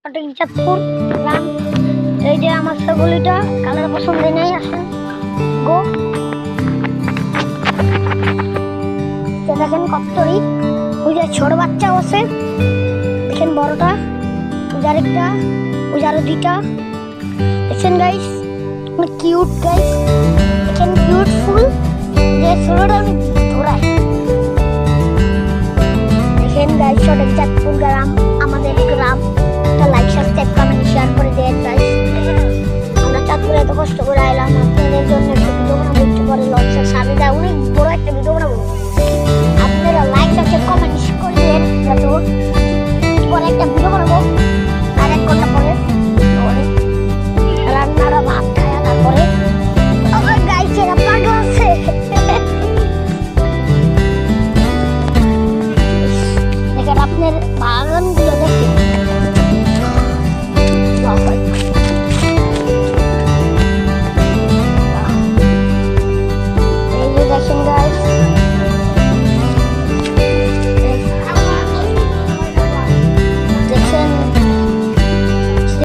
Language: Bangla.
চাঁদপুর গ্রাম। এই যে আমার ছাগলটা কালার পছন্দ নেই, আসেন গো। দেখেন কত্তরি, ওই যে ছোট বাচ্চাও আছে, দেখেন বড়টা, ওই আরেকটা, ওই আরো দুইটা। দেখেন গাইস, কিউট গাইস, দেখেন কিউটফুল। যে ছোটটা আমি ধরাই, দেখেন গাইস, ছোট চাঁদপুর গ্রাম, আমাদের গ্রাম।